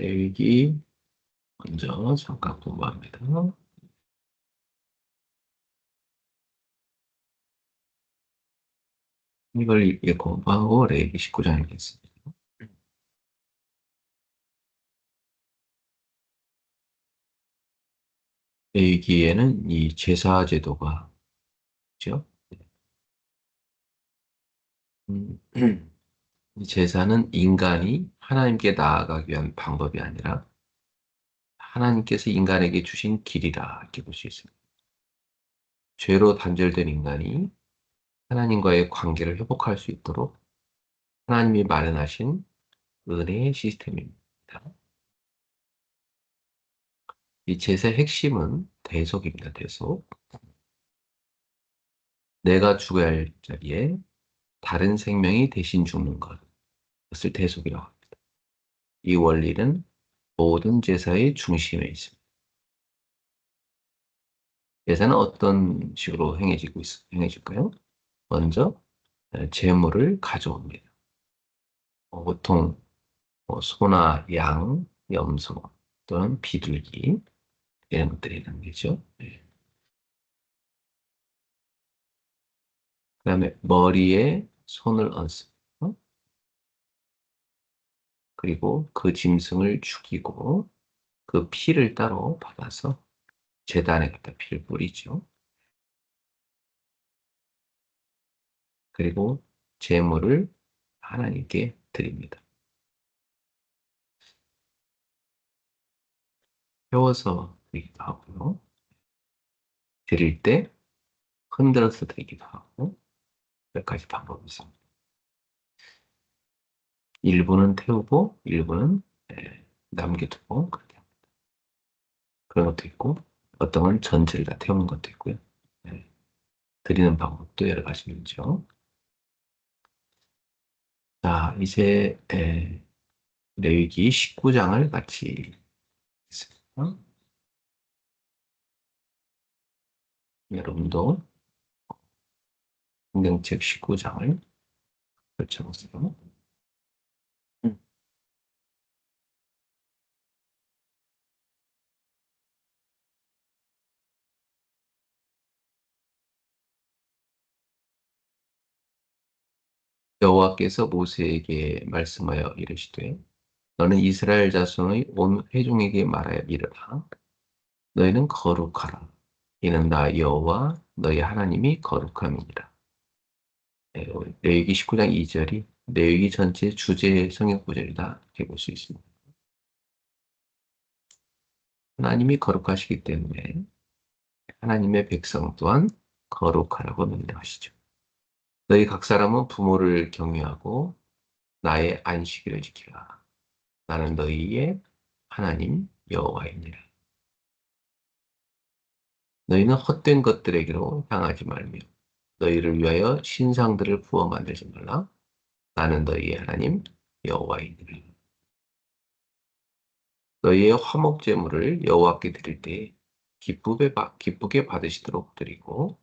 일기 먼저 잠깐 공부합니다. 이걸 이렇게 공부하고 레이기 19장 읽겠습니다. 레이기에는 이 제사 제도가 있죠. 음, 이 제사는 인간이 하나님께 나아가기 위한 방법이 아니라 하나님께서 인간에게 주신 길이라 이렇게 볼 수 있습니다. 죄로 단절된 인간이 하나님과의 관계를 회복할 수 있도록 하나님이 마련하신 은혜의 시스템입니다. 이 제사의 핵심은 대속입니다. 대속. 내가 죽어야 할 자리에 다른 생명이 대신 죽는 것을 대속이라고 합니다. 이 원리는 모든 제사의 중심에 있습니다. 제사는 어떤 식으로 행해질까요? 먼저 제물을 가져옵니다. 보통 소나 양, 염소 또는 비둘기 이런 것들이 담기죠. 그다음에 머리에 손을 얹습니다. 그리고 그 짐승을 죽이고 그 피를 따로 받아서 제단에 갖다 피를 뿌리죠. 그리고 제물을 하나님께 드립니다. 세워서 드리기도 하고요. 드릴 때 흔들어서 드리기도 하고 몇 가지 방법이 있습니다. 일부는 태우고 일부는 남겨두고 그렇게 합니다. 그런 것도 있고 어떤 건 전체를 다 태우는 것도 있고요. 네. 드리는 방법도 여러 가지 있죠. 자, 이제 레위기 19장을 같이 있습니다. 여러분도 성경책 19장을 펼쳐보세요. 여호와께서 모세에게 말씀하여 이르시되 너는 이스라엘 자손의 온 회중에게 말하여 이르라 너희는 거룩하라 이는 나 여호와 너희 하나님이 거룩함이니라. 레위기 19장 2절이 레위기 전체 주제 성경 구절이다 이렇게 볼 수 있습니다. 하나님이 거룩하시기 때문에 하나님의 백성 또한 거룩하라고 명령하시죠. 너희 각 사람은 부모를 경외하고 나의 안식일을 지키라. 나는 너희의 하나님 여호와이니라. 너희는 헛된 것들에게로 향하지 말며 너희를 위하여 신상들을 부어 만들지 말라. 나는 너희의 하나님 여호와이니라. 너희의 화목 제물을 여호와께 드릴 때 기쁘게 받으시도록 드리고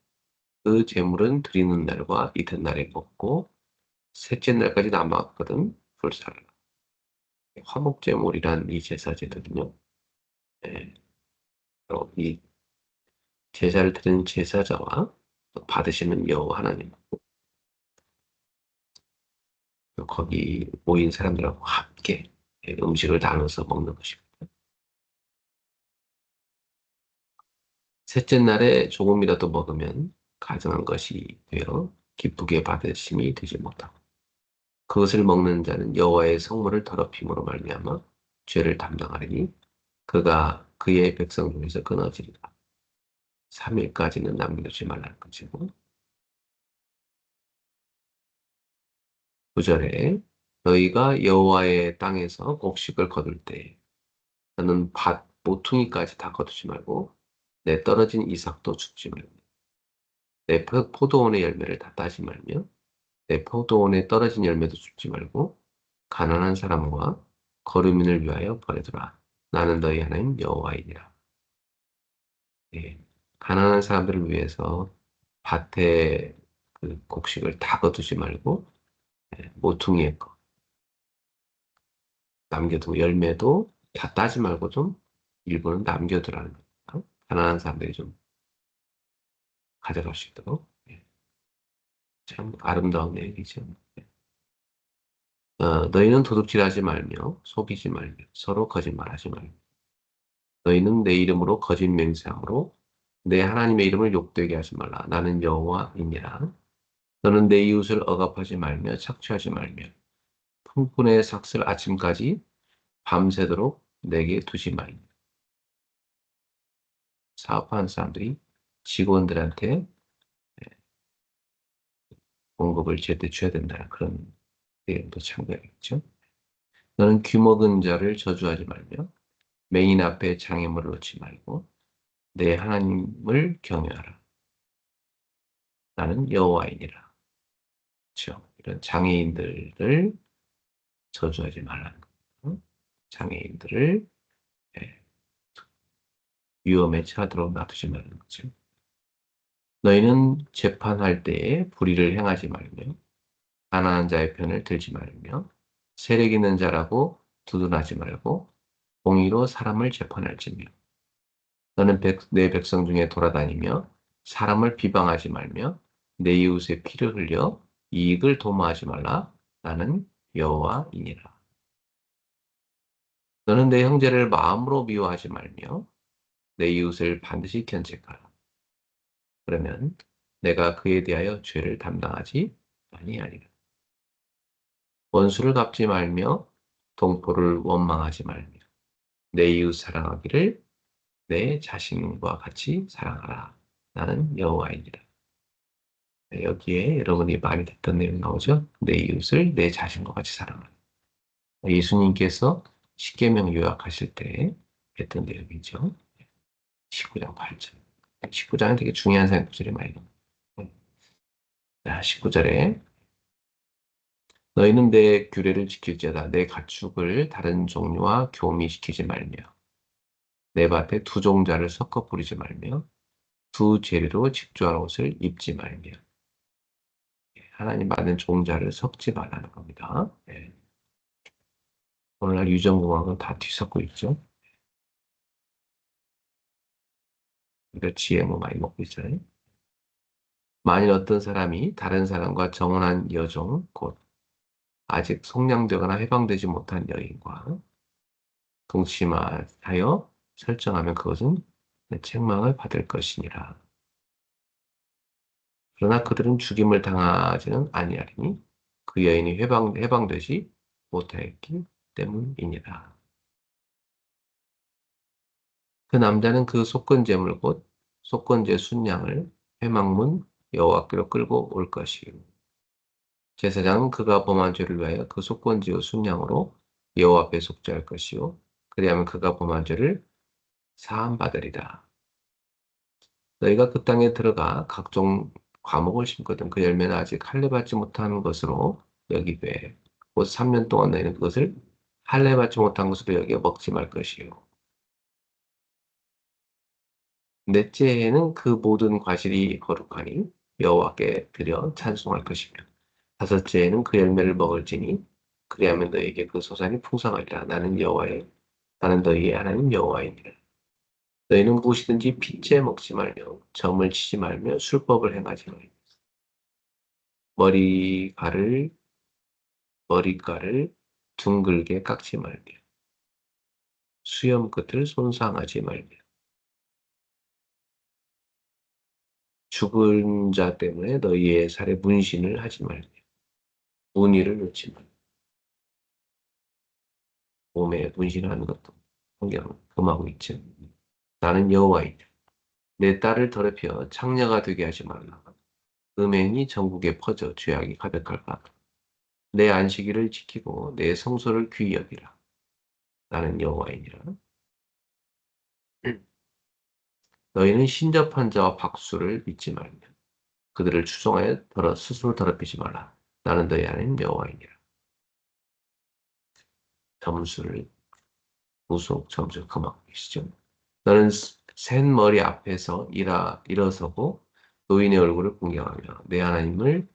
그 제물은 드리는 날과 이튿날에 먹고 셋째 날까지 남았거든 불사르라. 화목 제물이란 이 제사 제도는요. 예, 이 제사를 드리는 제사자와 받으시는 여호와 하나님 거기 모인 사람들하고 함께 음식을 나눠서 먹는 것입니다. 셋째 날에 조금이라도 먹으면 가증한 것이 되어 기쁘게 받으심이 되지 못하고 그것을 먹는 자는 여호와의 성물을 더럽힘으로 말미암아 죄를 담당하리니 그가 그의 백성 중에서 끊어지리라. 3일까지는 남겨두지 말라는 것이고 9절에 너희가 여호와의 땅에서 곡식을 거둘 때 너는 밭 모퉁이까지 다 거두지 말고 내 떨어진 이삭도 줍지 말며 내 포도원의 열매를 다 따지 말며 내 포도원에 떨어진 열매도 줍지 말고 가난한 사람과 거류민을 위하여 버려두라. 나는 너희 하나님 여호와이니라. 예, 가난한 사람들을 위해서 밭에 그 곡식을 다 거두지 말고 모퉁이의 거 남겨두고 열매도 다 따지 말고 좀 일부는 남겨두라는 거예요. 가난한 사람들이 좀 가져갈 수 있도록. 예. 참 아름다운 얘기죠. 너희는 도둑질하지 말며 속이지 말며 서로 거짓말하지 말며 너희는 내 이름으로 거짓 맹세함으로 내 하나님의 이름을 욕되게 하지 말라. 나는 여호와이니라. 너는 내 이웃을 억압하지 말며 착취하지 말며 품꾼의 삭슬 아침까지 밤새도록 내게 두지 말며 사업하는 사람들이 직원들한테 공급을 제때 줘야 된다는 그런 내용도 참고해야겠죠. 너는 귀먹은 자를 저주하지 말며 맹인 앞에 장애물을 놓지 말고 내 하나님을 경외하라. 나는 여호와이니라. 그렇죠? 이런 장애인들을 저주하지 말라는 거예요. 장애인들을 예, 위험에 처하도록 놔두지 말라는 거죠. 너희는 재판할 때에 불의를 행하지 말며 가난한 자의 편을 들지 말며 세력 있는 자라고 두둔하지 말고 공의로 사람을 재판할지며 너는 내 백성 중에 돌아다니며 사람을 비방하지 말며 내 이웃의 피를 흘려 이익을 도모하지 말라. 나는 여호와이니라. 너는 내 형제를 마음으로 미워하지 말며 내 이웃을 반드시 견책하라. 그러면 내가 그에 대하여 죄를 담당하지 아니하리라. 원수를 갚지 말며 동포를 원망하지 말며 내 이웃 사랑하기를 내 자신과 같이 사랑하라. 나는 여호와이니라. 네, 여기에 여러분이 많이 듣던 내용 나오죠? 내 이웃을 내 자신과 같이 사랑하라. 예수님께서 십계명 요약하실 때 했던 내용이죠. 19장 8절. 19장은 되게 중요한 구절이 많이 나옵니다. 자, 19절에 너희는 내 규례를 지킬지어다. 내 가축을 다른 종류와 교미시키지 말며 내 밭에 두 종자를 섞어 부리지 말며 두 재료로 직조한 옷을 입지 말며 하나님 받은 종자를 섞지 말라는 겁니다. 네. 오늘날 유전공학은 다 뒤섞고 있죠. 그러니까 GMO 많이 먹고 있잖아요. 만일 어떤 사람이 다른 사람과 정혼한 여종, 곧 아직 속량되거나 해방되지 못한 여인과 동침하여 설정하면 그것은 책망을 받을 것이니라. 그러나 그들은 죽임을 당하지는 아니하리니 그 여인이 해방되지 못하였기 때문이니라. 그 남자는 그 속건제물 곧 속건제 순양을 회막문 여호와께로 끌고 올 것이요. 제사장은 그가 범한 죄를 위하여 그 속건제의 순양으로 여호와 앞에 속죄할 것이요. 그리하면 그가 범한 죄를 사함받으리라. 너희가 그 땅에 들어가 각종 과목을 심거든 그 열매는 아직 할례 받지 못한 것으로 여기되 곧 3년 동안 너희는 그것을 할례 받지 못한 것으로 여겨 먹지 말 것이요. 넷째에는 그 모든 과실이 거룩하니 여호와께 드려 찬송할 것이며 다섯째에는 그 열매를 먹을지니 그리하면 너희에게 그 소산이 풍성하리라. 나는 너희의 하나님 여호와이니라. 너희는 무엇이든지 핏째 먹지 말며 점을 치지 말며 술법을 행하지 말며 머리카락을 머리카락을 둥글게 깎지 말며 수염 끝을 손상하지 말며 죽은 자 때문에 너희의 살에 문신을 하지 말며 무늬를 놓지 말며 몸에 문신하는 것도 성경 금하고 있지. 나는 여호와이다. 내 딸을 더럽혀 창녀가 되게 하지 말라. 음행이 전국에 퍼져 죄악이 가득할까. 내 안식일을 지키고 내 성소를 귀히 여기라. 나는 여호와이니라. 너희는 신접한 자와 박수를 믿지 말며 그들을 추종하여 스스로 더럽히지 말라. 나는 너희 하나님 여호와이니라. 점수를 무속 점수 금하고 계시죠. 너는 센 머리 앞에서 일어서고 노인의 얼굴을 공경하며 내 하나님을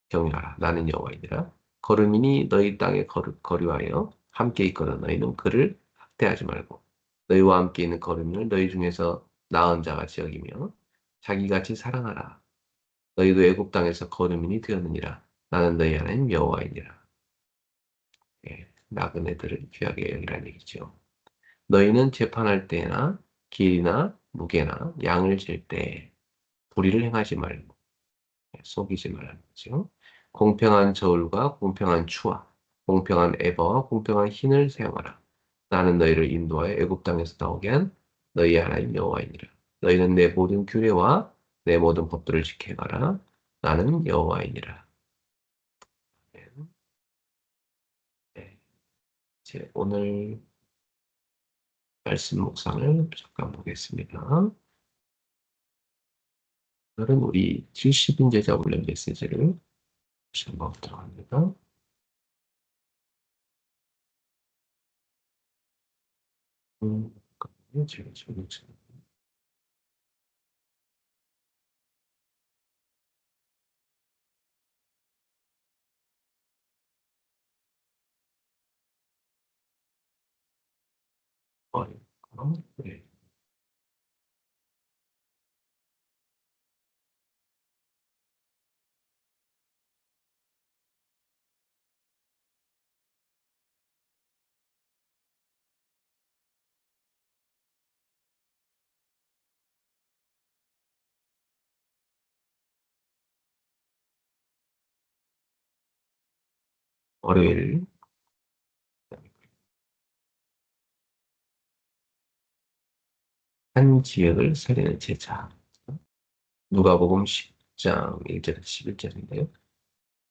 경외하라. 나는 여호와이니라. 거류민이 너희 땅에 거류하여 함께 있거든 너희는 그를 학대하지 말고 너희와 함께 있는 거류민을 너희 중에서 나은 자같이 여기며 자기같이 사랑하라. 너희도 애굽 땅에서 거류민이 되었느니라. 나는 너희 하나님 여호와이니라. 예, 나그네들을 귀하게 여기라는 얘기죠. 너희는 재판할 때나 길이나 무게나 양을 잴 때 불의를 행하지 말고 속이지 말라는 거죠. 공평한 저울과 공평한 추와 공평한 에바와 공평한 흰을 사용하라. 나는 너희를 인도하여 애굽 땅에서 나오게 한 너희의 하나님 여호와이니라. 너희는 내 모든 규례와 내 모든 법들을 지켜가라. 나는 여호와이니라. 네. 네. 이제 오늘 말씀 묵상을 잠깐 보겠습니다. 오늘은 우리 70인 제자 훈련 메시지를 다시 한번 들어갑니다. 잠깐만요. 제가 지금 네. 월요일 한 지역을 살리는 제자. 누가복음 10장 1절에서 11절인데요.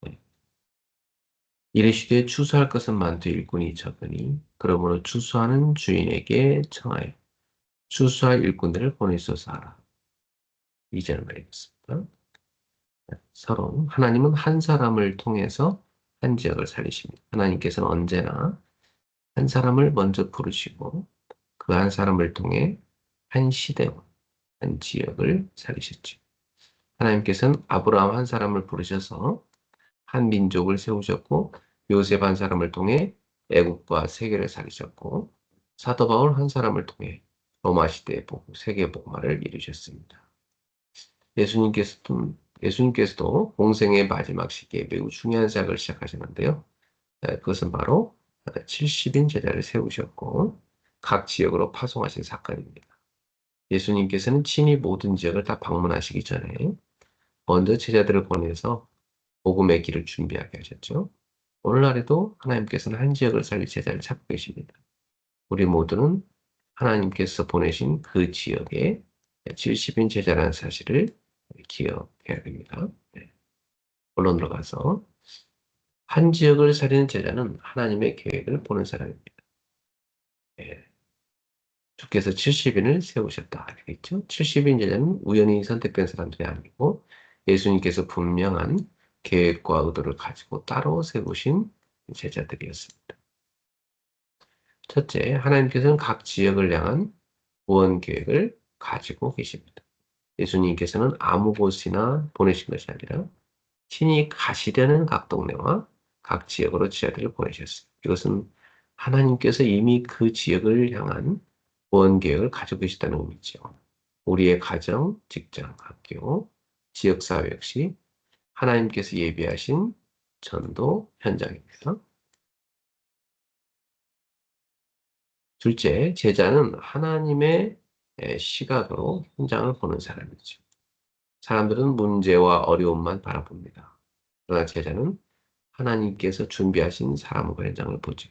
네. 이르시되 추수할 것은 많되 일꾼이 적으니 그러므로 추수하는 주인에게 청하여 추수할 일꾼들을 보내소서 하라. 2절 말이겠습니다. 서로 하나님은 한 사람을 통해서 한 지역을 살리십니다. 하나님께서는 언제나 한 사람을 먼저 부르시고 그 한 사람을 통해 한 시대와 한 지역을 살리셨죠. 하나님께서는 아브라함 한 사람을 부르셔서 한 민족을 세우셨고 요셉 한 사람을 통해 애국과 세계를 살리셨고 사도 바울 한 사람을 통해 로마 시대의 세계 복음화를 이루셨습니다. 예수님께서도 공생의 마지막 시기에 매우 중요한 사역을 시작하셨는데요. 그것은 바로 70인 제자를 세우셨고 각 지역으로 파송하신 사건입니다. 예수님께서는 친히 모든 지역을 다 방문하시기 전에 먼저 제자들을 보내서 복음의 길을 준비하게 하셨죠. 오늘날에도 하나님께서는 한 지역을 살릴 제자를 찾고 계십니다. 우리 모두는 하나님께서 보내신 그 지역에 70인 제자라는 사실을 기억해야 됩니다. 네. 본론으로 가서 한 지역을 살리는 제자는 하나님의 계획을 보는 사람입니다. 네. 주께서 70인을 세우셨다. 알겠죠? 70인 제자는 우연히 선택된 사람들이 아니고 예수님께서 분명한 계획과 의도를 가지고 따로 세우신 제자들이었습니다. 첫째, 하나님께서는 각 지역을 향한 구원 계획을 가지고 계십니다. 예수님께서는 아무 곳이나 보내신 것이 아니라 친히 가시려는 각 동네와 각 지역으로 제자들을 보내셨어요. 이것은 하나님께서 이미 그 지역을 향한 구원 계획을 가지고 계시다는 의미죠. 우리의 가정, 직장, 학교, 지역사회 역시 하나님께서 예비하신 전도 현장입니다. 둘째, 제자는 하나님의 시각으로 현장을 보는 사람이죠. 사람들은 문제와 어려움만 바라봅니다. 그러나 제자는 하나님께서 준비하신 사람과 현장을 보죠.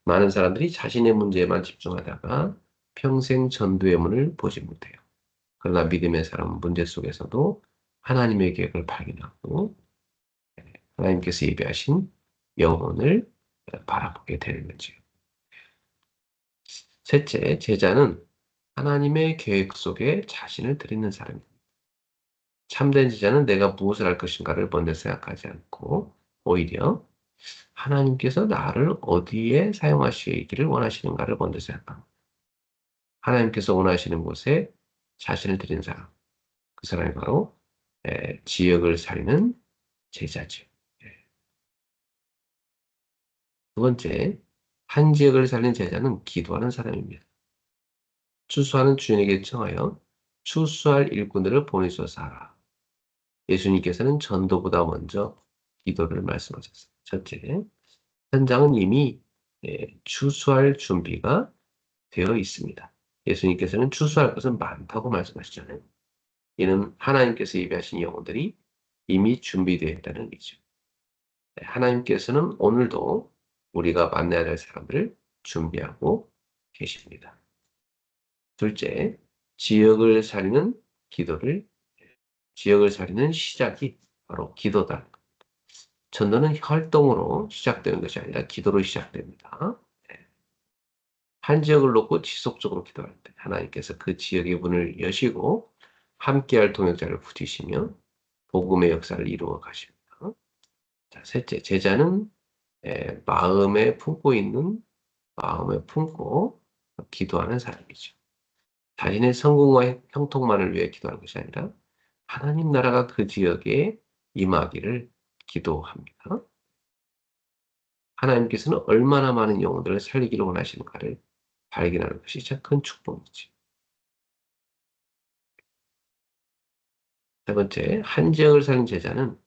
많은 사람들이 자신의 문제에만 집중하다가 평생 전도의 문을 보지 못해요. 그러나 믿음의 사람은 문제 속에서도 하나님의 계획을 발견하고 하나님께서 예비하신 영혼을 바라보게 되는 거죠. 셋째, 제자는 하나님의 계획 속에 자신을 드리는 사람입니다. 참된 제자는 내가 무엇을 할 것인가를 먼저 생각하지 않고 오히려 하나님께서 나를 어디에 사용하시기를 원하시는가를 먼저 생각합니다. 하나님께서 원하시는 곳에 자신을 드린 사람, 그 사람이 바로 지역을 살리는 제자죠. 두 번째, 한 지역을 살린 제자는 기도하는 사람입니다. 추수하는 주인에게 청하여 추수할 일꾼들을 보내셔서 하라. 예수님께서는 전도보다 먼저 기도를 말씀하셨어요. 첫째, 현장은 이미 추수할 준비가 되어 있습니다. 예수님께서는 추수할 것은 많다고 말씀하시잖아요. 이는 하나님께서 예비하신 영혼들이 이미 준비되어 있다는 얘기죠. 하나님께서는 오늘도 우리가 만나야 될 사람들을 준비하고 계십니다. 둘째, 지역을 살리는 기도를, 지역을 살리는 시작이 바로 기도다. 전도는 활동으로 시작되는 것이 아니라 기도로 시작됩니다. 한 지역을 놓고 지속적으로 기도할 때 하나님께서 그 지역의 문을 여시고 함께할 동역자를 붙이시며 복음의 역사를 이루어 가십니다. 자, 셋째, 제자는 마음에 품고 기도하는 사람이죠. 자신의 성공과 형통만을 위해 기도하는 것이 아니라 하나님 나라가 그 지역에 임하기를 기도합니다. 하나님께서는 얼마나 많은 영혼들을 살리기를 원하시는가를 발견하는 것이 진짜 큰 축복이지. 세 번째, 한 지역을 사는 제자는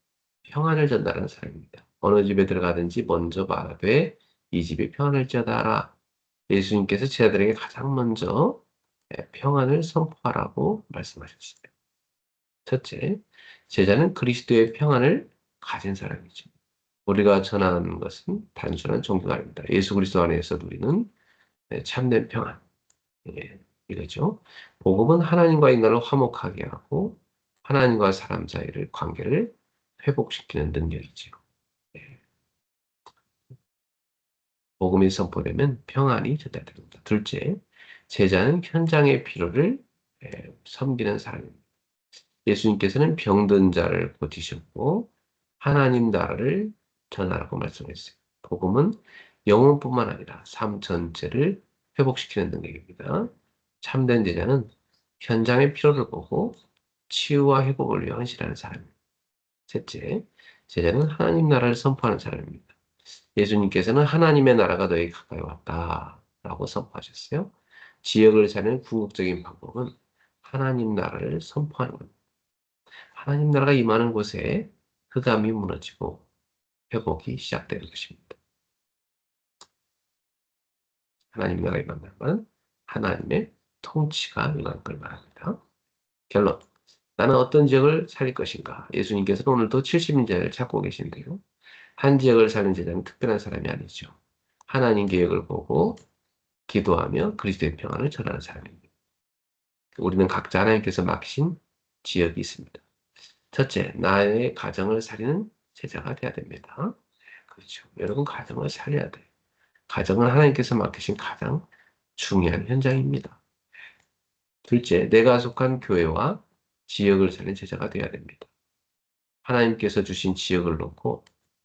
평안을 전달하는 사람입니다. 어느 집에 들어가든지 먼저 말하되 이 집이 평안할지어다 하라. 예수님께서 제자들에게 가장 먼저 평안을 선포하라고 말씀하셨습니다. 첫째, 제자는 그리스도의 평안을 가진 사람이죠. 우리가 전하는 것은 단순한 종교가 아닙니다. 예수 그리스도 안에서 누리는 참된 평안. 이거죠. 복음은 하나님과 인간을 화목하게 하고 하나님과 사람 사이를 관계를 회복시키는 능력이지요. 예. 복음이 선포되면 평안이 전달됩니다. 둘째, 제자는 현장의 필요를 섬기는 사람입니다. 예수님께서는 병든 자를 고치셨고 하나님 나라를 전하라고 말씀했어요. 복음은 영혼뿐만 아니라 삶 전체를 회복시키는 능력입니다. 참된 제자는 현장의 필요를 보고 치유와 회복을 위해 헌신하는 사람입니다. 셋째, 제자는 하나님 나라를 선포하는 사람입니다. 예수님께서는 하나님의 나라가 너희 가까이 왔다라고 선포하셨어요. 지역을 사는 궁극적인 방법은 하나님 나라를 선포하는 겁니다. 하나님 나라가 임하는 곳에 흑암이 무너지고 회복이 시작되는 것입니다. 하나님 나라가 임한다면 하나님의 통치가 임하는 걸 말합니다. 결론. 나는 어떤 지역을 살릴 것인가? 예수님께서는 오늘도 70인자를 찾고 계신데요. 한 지역을 사는 제자는 특별한 사람이 아니죠. 하나님 계획을 보고 기도하며 그리스도의 평안을 전하는 사람입니다. 우리는 각자 하나님께서 맡기신 지역이 있습니다. 첫째, 나의 가정을 살리는 제자가 되어야 됩니다. 그렇죠. 여러분 가정을 살려야 돼요. 가정은 하나님께서 맡기신 가장 중요한 현장입니다. 둘째, 내가 속한 교회와 지역을 살리는 제자가 되어야 됩니다. 하나님께서 주신 지역을 놓고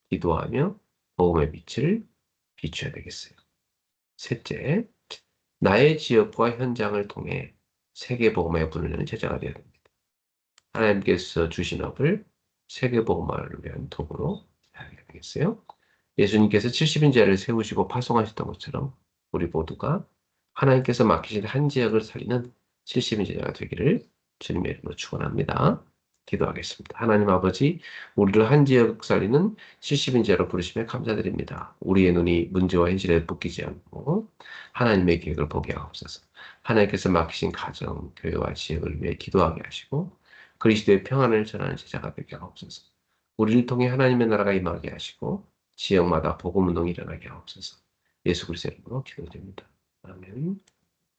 기도하며 복음의 빛을 비춰야 되겠어요. 셋째, 나의 지역과 현장을 통해 세계복음에 문을 여는 제자가 되어야 됩니다. 하나님께서 주신 업을 세계복음화를 위한 도구로 사용해야 되겠어요. 예수님께서 70인자를 세우시고 파송하셨던 것처럼 우리 모두가 하나님께서 맡기신 한 지역을 살리는 70인자가 되기를 주님의 이름으로 축원합니다. 기도하겠습니다. 하나님 아버지, 우리를 한 지역 살리는 70인자로 부르심에 감사드립니다. 우리의 눈이 문제와 현실에 묶이지 않고 하나님의 계획을 보게 하옵소서. 하나님께서 맡기신 가정, 교회와 지역을 위해 기도하게 하시고 그리스도의 평안을 전하는 제자가 되게 하옵소서. 우리를 통해 하나님의 나라가 임하게 하시고 지역마다 복음 운동이 일어나게 하옵소서. 예수 그리스도의 이름으로 기도드립니다. 아멘.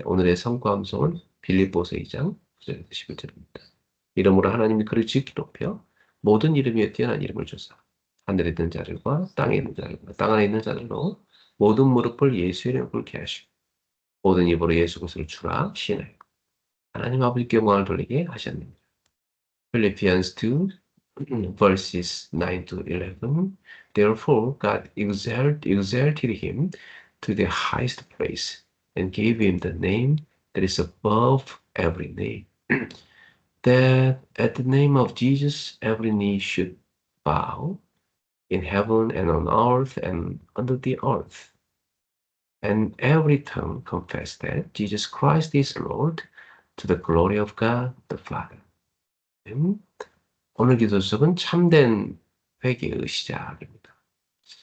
오늘의 성과 암송은 빌립보서 2장 9절에서 11절입니다. 이름으로 하나님이 그를 지키 높여 모든 이름 위에 뛰어난 이름을 주사 하늘에 있는 자들과 땅에 있는 자들과 땅 안에 있는 자들로 모든 무릎을 예수 이름으로 꿇게 하시고 모든 입으로 예수 그리스도를 주라 시인하여 하나님 아버지께 영광을 돌리게 하셨느니라. Philippians 2 verses 9 to 11. Therefore God exalted him to the highest place and gave him the name that is above every name, that at the name of Jesus every knee should bow in heaven and on earth and under the earth, And every tongue confess that Jesus Christ is Lord to the glory of God the Father. 오늘 기도 수업은 참된 회개의 시작입니다.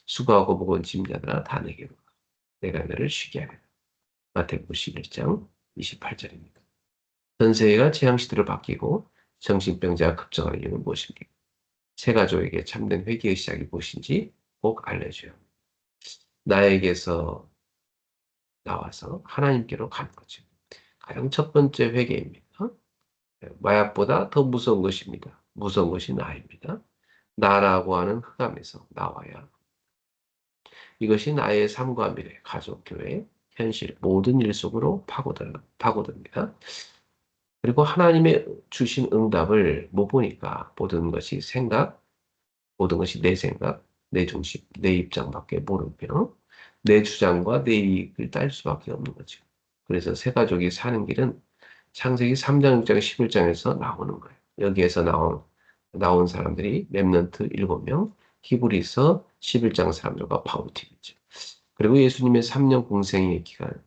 수고하고 무거운 짐자들아 다 내게로 와. 내가 너를 쉬게 하리라. 마태복음 11장 28절입니다. 전 세계가 재앙 시대로 바뀌고 정신병자가 급증하는 이유는 무엇입니까? 세 가족에게 참된 회개의 시작이 무엇인지 꼭 알려줘요. 나에게서 나와서 하나님께로 가는 거죠. 가장 첫 번째 회개입니다. 마약보다 더 무서운 것입니다. 무서운 것이 나입니다. 나라고 하는 흑암에서 나와야 이것이 나의 삶과 미래, 가족, 교회, 현실 모든 일 속으로 파고듭니다. 그리고 하나님의 주신 응답을 못 보니까 모든 것이 모든 것이 내 생각, 내 중심, 내 입장밖에 모르며 내 주장과 내 이익을 딸 수밖에 없는 거죠. 그래서 새 가족이 사는 길은 창세기 3장, 6장, 11장에서 나오는 거예요. 여기에서 나온 사람들이 렘넌트 7명, 히브리서 11장 사람들과 파워팀이죠. 그리고 예수님의 3년 공생의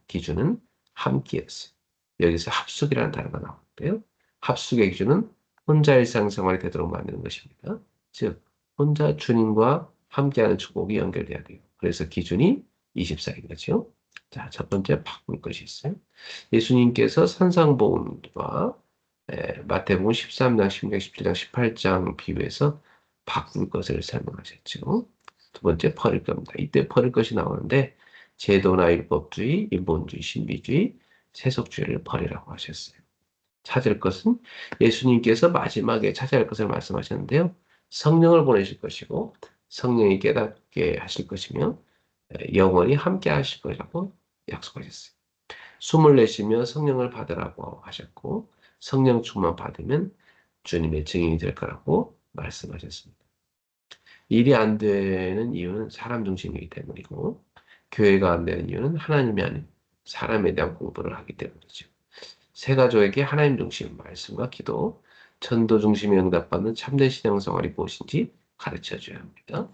기준은 함께였어요. 여기서 합숙이라는 단어가 나오는데요. 합숙의 기준은 혼자 일상생활이 되도록 만드는 것입니다. 즉, 혼자 주님과 함께하는 축복이 연결돼야 돼요. 그래서 기준이 24인 거죠. 자, 첫 번째 바꿀 것이 있어요. 예수님께서 산상보훈과 마태복음 13장, 16장, 17장, 18장 비유해서 바꿀 것을 설명하셨죠. 두 번째 버릴 겁니다. 이때 버릴 것이 나오는데 제도나 율법주의, 인본주의, 신비주의, 세속주의를 버리라고 하셨어요. 찾을 것은 예수님께서 마지막에 찾아야 할 것을 말씀하셨는데요. 성령을 보내실 것이고 성령이 깨닫게 하실 것이며 영원히 함께 하실 거라고 약속하셨어요. 숨을 내쉬며 성령을 받으라고 하셨고 성령 충만 받으면 주님의 증인이 될 거라고 말씀하셨습니다. 일이 안 되는 이유는 사람 중심이기 때문이고 교회가 안 되는 이유는 하나님이 아닌 사람에 대한 공부를 하기 때문이죠. 세 가족에게 하나님 중심 말씀과 기도, 전도 중심의 응답받는 참된 신앙생활이 무엇인지 가르쳐 줘야 합니다.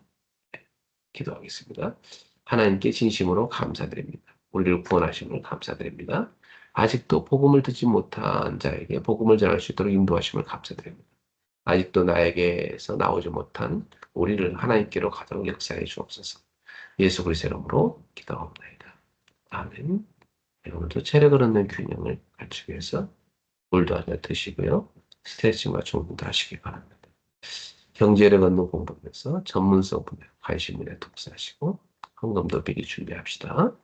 기도하겠습니다. 하나님께 진심으로 감사드립니다. 우리를 구원하심을 감사드립니다. 아직도 복음을 듣지 못한 자에게 복음을 전할 수 있도록 인도하심을 감사드립니다. 아직도 나에게서 나오지 못한 우리를 하나님께로 가도록 역사해 주옵소서. 예수 그리스도의 이름으로 기도합니다. 아멘. 오늘도 체력을 얻는 균형을 갖추기 위해서 물도 한잔 드시고요. 스트레칭과 충분도 하시기 바랍니다. 경제를 얻는 공부에서 전문성 분야, 관심 분야 독서하시고 헌금도 미리 준비합시다.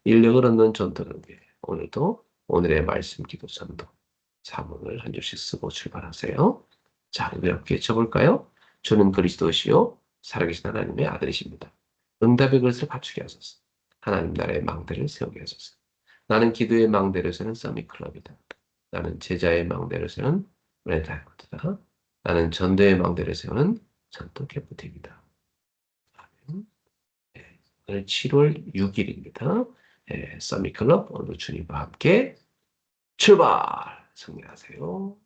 인력을 얻는 전도를 위해 오늘도 오늘의 말씀 기도 전도 사문을 한 줄씩 쓰고 출발하세요. 자, 우리 함께 쳐볼까요? 주는 그리스도시요 살아계신 하나님의 아들이십니다. 응답의 그릇을 갖추게 하소서. 하나님 나라의 망대를 세우게 하소서. 나는 기도의 망대를 세는 서밋클럽이다. 나는 제자의 망대를 세우는 레드하이거트다. 나는 전도의 망대를 세우는 전도 개프팀이다. 네, 오늘 7월 6일입니다. 네, 서밋클럽 오늘 주님과 함께 출발! 승리하세요.